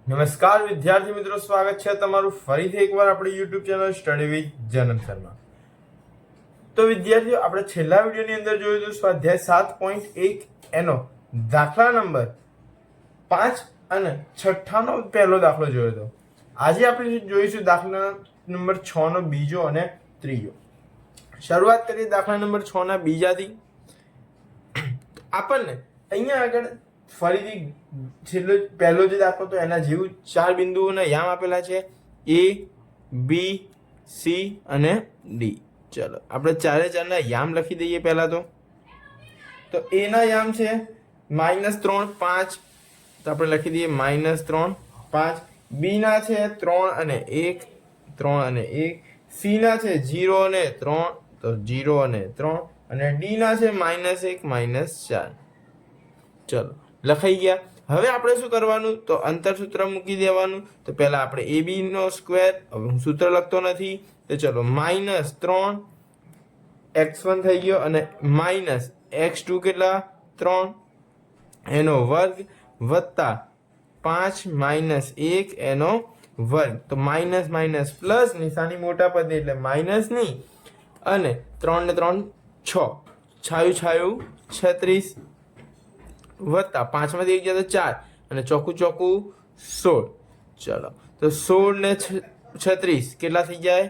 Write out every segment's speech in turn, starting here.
નમસ્કાર વિદ્યાર્થી મિત્રો, સ્વાગત છે તમારું ફરીથી એકવાર આપણી YouTube ચેનલ સ્ટડી વિથ જનમ શર્મા. તો વિદ્યાર્થીઓ, આપણે છેલ્લા વિડીયોની અંદર જોયું હતું સ્વાધ્યાય 7.1 એનો દાખલા નંબર 5 અને 6 નો પહેલો દાખલો જોયો હતો. આજે આપણે જોઈશું દાખલા નંબર 6 નો બીજો અને ત્રીજો. શરૂઆત કરીએ દાખલા નંબર 6 ના બીજાથી. આપણને અહીંયા આગળ ફરીથી છેલ્લો પહેલો જે દાખલો તો એના જેવું 4 બિંદુઓના યામ આપેલા છે, A, B, C અને D. ચલો આપણે ચારે ચારના યામ લખી દઈએ. પહેલા તો A ના યામ છે -3, 5, તો આપણે લખી દઈએ -3, 5. B ના છે 3 અને 1, 3 અને 1. C ના છે 0 અને 3, તો 0 અને 3. અને D ના છે -1, -4. ચલો લખાઈ ગયા. હવે આપણે શું કરવાનું, તો અંતર સૂત્ર મૂકી દેવાનું. તો પહેલા આપણે AB નો સ્ક્વેર, હવે હું સૂત્ર લખતો નથી, તો ચલો -3 x1 થઈ ગયો અને -x2 કેટલા 3 એનો વર્ગ વત્તા 5 -1 એનો વર્ગ. તો માઇનસ માઇનસ પ્લસ, નિશાની મોટા પદે એટલે માઇનસ ની, અને 3 ને 3 6, છાયું છાયું 36 વત્તા 5 માંથી 1 જાય તો 4 અને ચોકું ચોકું 16. ચલો તો 16 ને 36 કેટલા થઈ જાય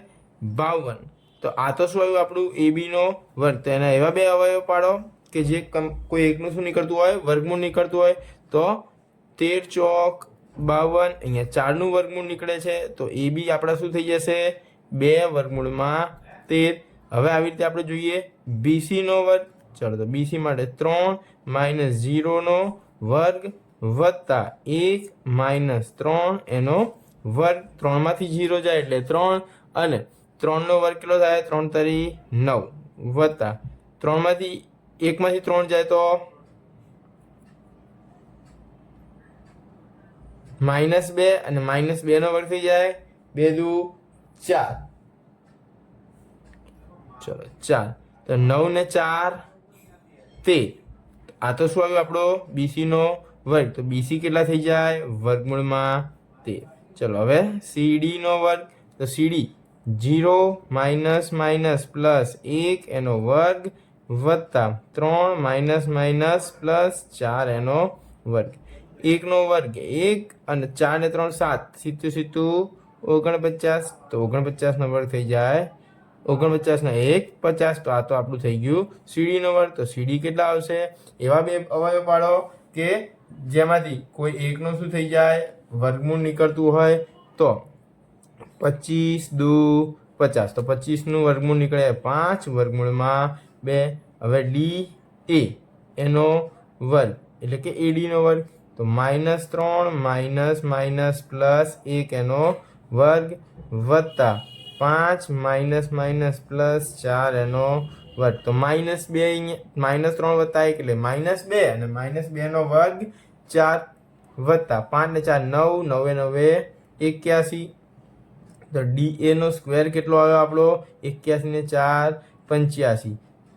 52. તો આ તો શું આવ્યું આપણું AB નો વર્ગ. તો એના એવા બે અવયવ પાડો કે જે કોઈ એકનું શું નીકળતું હોય, વર્ગમૂળ નીકળતું હોય. તો 13 ચોક 52, અહીંયા 4 નું વર્ગમૂળ નીકળે છે. તો AB આપણા શું થઈ જશે 2 વર્ગમૂળમાં 13. હવે આવી રીતે આપણે જોઈએ BC નો વર્ગ. ચલો તો BC માટે 3 -0 નો વર્ગ વત્તા 1 -3 એનો વર્ગ. 3 માંથી 0 જાય એટલે 3, અને 3 નો વર્ગ કેટલો થાય 3 તરી 9 વત્તા 3 માંથી 1 માંથી 3 જાય તો -2, અને -2 નો વર્ગ થઈ જાય 2 દુ 4. ચલો 4, તો 9 ને 4 13. આ તો શું આવ્યું આપણો BC નો વર્ગ. તો BC કેટલા થઈ જાય વર્ગમૂળમાં 13. ચલો હવે CD નો વર્ગ. તો CD 0 -+ 1 એનો વર્ગ વત્તા 3 -+ 4 એનો વર્ગ. 1 નો વર્ગ 1 અને 4 ને 3 7, સીધું સીધું 49. તો 49 નો વર્ગ થઈ જાય 49 ને 1 50. તો આ તો આપણું થઈ ગયું CD નો વર્ગ. તો CD કેટલા આવશે, એવા બે અવયવ પાડો કે જેમાંથી કોઈ એકનું શું થઈ જાય વર્ગમૂળ નીકળતું હોય. તો 25 દુ 50, તો 25 નું વર્ગમૂળ નીકળે 5 વર્ગમૂળમાં 2. હવે DA એનો વર્ગ એટલે કે AD નો વર્ગ. તો -3 -+ 1 એનો વર્ગ વત્તા 5 -+ 4 એનો વર્ગ. તો -2 -3 વત્તા 1 એટલે -2, અને -2 નો વર્ગ 4 વત્તા 5 ને 4 9, 9 81. તો DA નો સ્ક્વેર કેટલો આવ્યો આપણો 81 ને 4 85.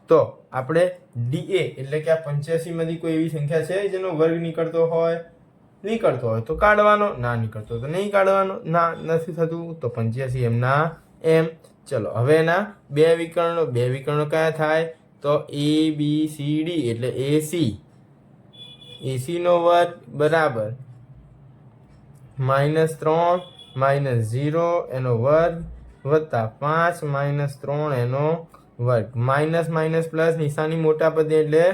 તો આપણે DA એટલે કે આ 85 માંથી કોઈ એવી સંખ્યા છે જેનો વર્ગ નીકળતો હોય તો કાઢવાનો, ના નીકળતો તો નહીં કાઢવાનો. ના નથી થતું તો 85 એમના એમ. ચલો હવે એના બે વિકર્ણો કયા થાય, તો ABCD એટલે AC નો વર્ગ બરાબર -3 -0 એનો વર્ગ વત્તા 5 -3 એનો વર્ગ. માઇનસ માઇનસ પ્લસ, નિશાની મોટા પદે એટલે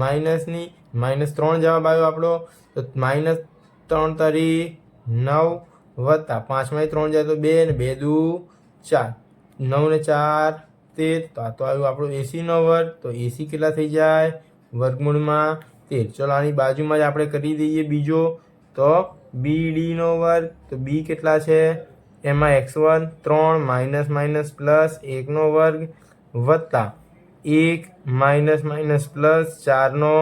માઇનસ ની, -3 જવાબ આવ્યો આપણો. તો -3 તરી 9 વત્તા 5 માંથી 3 જાય તો 2, ને 2 દુ 4, 9 ને 4 13. તો આ તો આવ્યું આપણું AC નો વર્ગ. તો AC કેટલા થઈ જાય વર્ગમૂળમાં 13. ચલો આની બાજુમાં જ આપણે કરી દઈએ બીજો. તો BD નો વર્ગ. તો B કેટલા છે એમાં x1 3 -+ 1 નો વર્ગ વત્તા 1 -+ 4 નો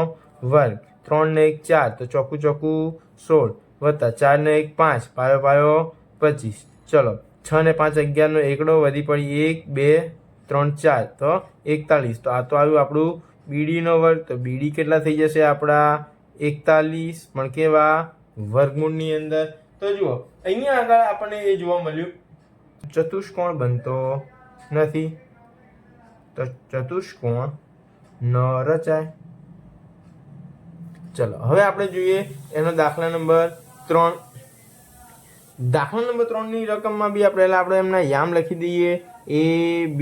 વર્ગ. 3 ને 1 4, તો ચોકું ચોકું 16 વત્તા 4 ને 1 5, પાયો પાયો 25. ચલો 6 ને 5 11 નો એકડો, વધી પડી 1 2 3 4, તો 41. તો આ તો આવ્યું આપણું BD નો વર્ગ. તો BD કેટલા થઈ જશે આપણા 41, પણ કેવા વર્ગમૂળની અંદર. તો જુઓ અહીંયા આગળ આપણને એ જોવા મળ્યું ચતુષ્કોણ બનતો નથી, તો ચતુષ્કોણ ન રચાય. ચલો હવે આપણે જોઈએ એનો દાખલા નંબર 3. દાખલા નંબર 3 ની રકમમાં બી આપણે એમના યામ લખી દઈએ A B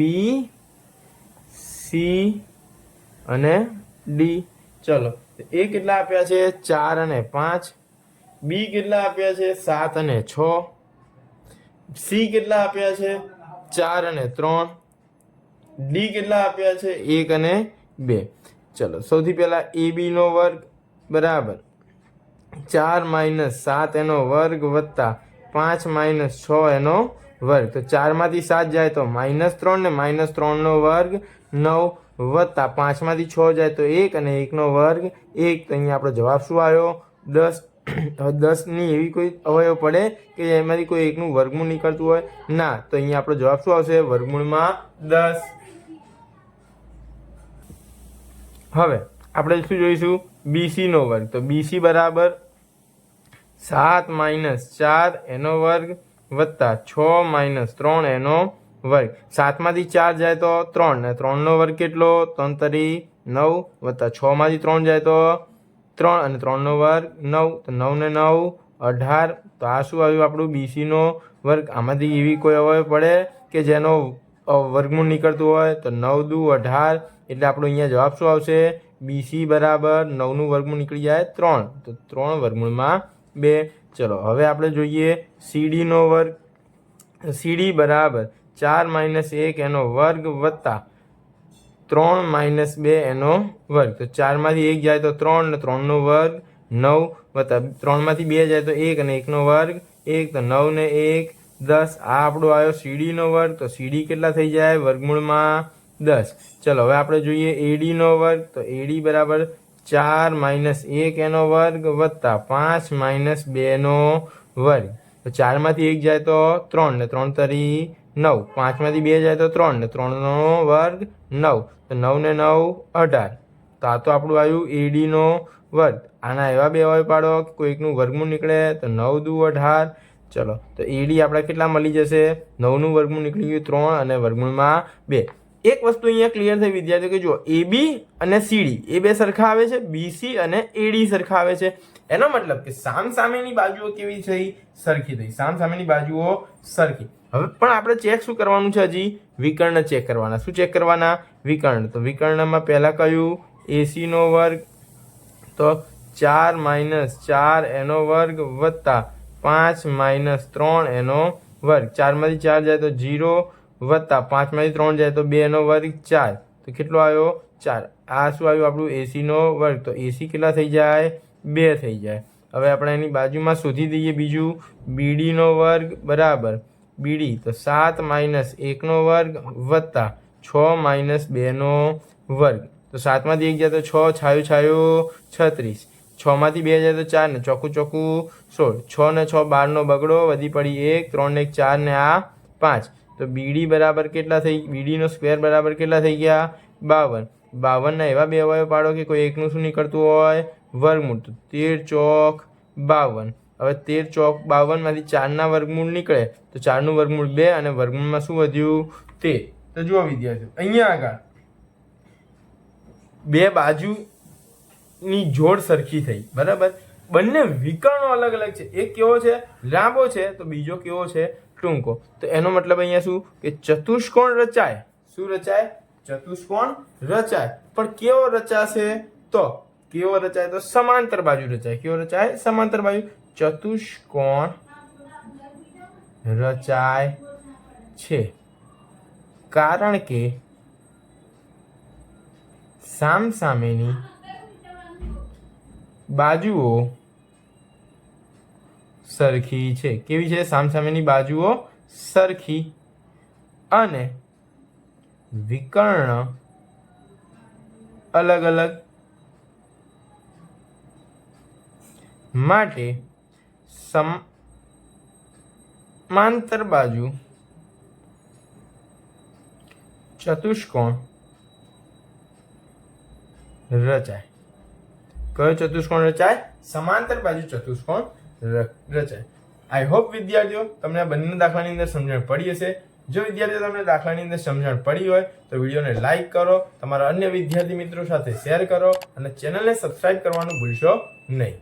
C અને D. ચલો એ કેટલા આપ્યા છે 4 અને 5, B કેટલા આપ્યા છે 7 અને 6, C કેટલા આપ્યા છે 4 અને 3, D કેટલા આપ્યા છે 1 અને 2. ચલો સૌથી પહેલા AB નો વર્ગ બરાબર 4 - 7 એનો વર્ગ વત્તા 5 - 6 એનો વર્ગ. તો 4 માંથી 7 જાય તો -3 ને -3 નો વર્ગ 9 વત્તા 5 માંથી 6 જાય તો 1 અને 1 નો વર્ગ 1. તો અહીંયા આપણો જવાબ શું આવ્યો 10. 10 ની એવી કોઈ અવયવ પડે કે એમાંથી કોઈ એકનું વર્ગમૂળ નીકળતું હોય ના, તો અહીંયા આપણો જવાબ શું આવશે વર્ગમૂળમાં 10. હવે આપણે શું જોઈશું BC નો વર્ગ. તો BC બરાબર 7 - 4 એનો વર્ગ વત્તા 6 - 3 એનો વર્ગ. 7 માંથી 4 જાય તો 3 ને 3 નો વર્ગ કેટલો 3 તરી 9 વત્તા 6 માંથી 3 જાય તો 3 અને 3 નો વર્ગ 9, તો 9 ને 9 18. તો આ શું આવ્યું આપણું BC નો વર્ગ. આમાંથી એવી કોઈ અવયવ પડે કે જેનો વર્ગમૂળ નીકળતું હોય તો 9 દુ 18. એટલે આપણો અહીંયા જવાબ શું આવશે BC બરાબર 9 નું વર્ગમૂળ નીકળી જાય 3, તો 3 વર્ગમૂળમાં 2. ચલો હવે આપણે જોઈએ CD નો વર્ગ. CD બરાબર 4 - 1 એનો વર્ગ વત્તા 3 - 2 એનો વર્ગ. તો 4 માંથી 1 જાય તો 3 ને 3 નો વર્ગ 9 વત્તા 3 માંથી 2 જાય તો 1 અને 1 નો વર્ગ 1, તો 9 ને 1 10. આ આપણો આવ્યો CD નો વર્ગ. તો CD કેટલા થઈ જાય વર્ગમૂળમાં 10. ચલો હવે આપણે જોઈએ AD નો વર્ગ. તો AD બરાબર 4 - 1 એનો વર્ગ વત્તા 5 - 2 નો વર્ગ. તો 4 માંથી 1 જાય તો 3 ને 3 તરી 9, 5 માંથી 2 જાય તો 3 ને 3 નો વર્ગ 9, તો 9 ને 9 18. તો આ તો આપણું આવ્યું AD નો વર્ગ. આના એવા બે અવયવ પાડો કે કોઈકનું વર્ગમૂળ નીકળે તો 9 દુ 18. ચલો તો AD આપણે કેટલા મળી જશે 9 નું વર્ગમૂળ નીકળી ગયું 3 અને વર્ગમૂળમાં 2. એક વસ્તુ અહીંયા ક્લિયર થઈ વિદ્યાર્થીઓ કે જો AB અને CD એ બે સરખા આવે છે, BC અને AD સરખા આવે છે. એનો મતલબ કે સામસામેની બાજુઓ કેવી થઈ સરખી થઈ, સામસામેની બાજુઓ સરખી. હવે પણ આપણે ચેક શું કરવાનું છે હજી વિકર્ણ ચેક કરવાના. શું ચેક કરવાના વિકર્ણ. તો વિકર્ણમાં પહેલા કયું AC નો વર્ગ. તો 4 - 4 એનો વર્ગ વત્તા 5 - 3 એનો વર્ગ. 4 માંથી 4 જાય તો 0 વત્તા 5 માંથી 3 જાય તો 2 નો વર્ગ 4. તો કેટલો આવ્યો 4. આ શું આવ્યું આપણું AC નો વર્ગ. તો AC કેટલા થઈ જાય 2 થઈ જાય. હવે આપણે એની બાજુમાં શોધી દઈએ બીજું BD નો વર્ગ બરાબર BD. તો 7 - 1 નો વર્ગ વત્તા 6 - 2 નો વર્ગ. તો 7 માંથી 1 જાય તો 6, છાયું છાયું 36, 6 માંથી 2 જાય તો 4 ને ચોખ્ખું ચોખ્ખું 16, 6 ને 6 12 નો બગડો વધી પડી 1, 3 ને 1 4 ને આ 5. તો BD બરાબર કેટલા થઈ BD નો સ્ક્વેર બરાબર કેટલા થઈ ગયા 52. 52 ના એવા બે અવયવ પાડો કે કોઈ એકનું શું નીકળતું હોય વર્ગમૂળ. તો 13 ચોક 52. હવે 13 ચોક 52 માંથી 4 ના વર્ગમૂળ નીકળે તો 4 નું વર્ગમૂળ 2 અને વર્ગમૂળમાં શું વધ્યું 13. તો જુઓ વિદ્યાર્થીઓ અહીંયા આગળ બે બાજુની જોડ સરખી થઈ બરાબર. બંને વિકર્ણો અલગ અલગ છે. એક કેવો છે લાંબો છે તો બીજો કેવો છે ટૂંકો. તો એનો મતલબ અહીંયા શું કે ચતુષ્કોણ રચાય. શું રચાય ચતુષ્કોણ રચાય. પણ કેવો રચાશે તો કેવો રચાય તો સમાંતર બાજુ રચાય. કેવો રચાય સમાંતર બાજુ. ચતુષ્કોણ રચાય છે કારણ કે સામસામેની બાજુઓ સરખી છે. કેવી છે સામસામેની બાજુઓ સરખી અને વિકર્ણ અલગ અલગ માટે સમાંતર બાજુ ચતુષ્કોણ રચાય. કયો ચતુષ્કોણ રચાય સમાંતર બાજુ ચતુષ્કોણ રચાય. આઈ હોપ વિદ્યાર્થીઓ તમને આ બંને દાખલાની અંદર સમજણ પડી હશે. જો વિદ્યાર્થીઓ તમને દાખલાની અંદર સમજણ પડી હોય તો વિડીયોને લાઈક કરો, તમારા અન્ય વિદ્યાર્થી મિત્રો સાથે શેર કરો અને ચેનલને સબસ્ક્રાઇબ કરવાનું ભૂલશો નહીં.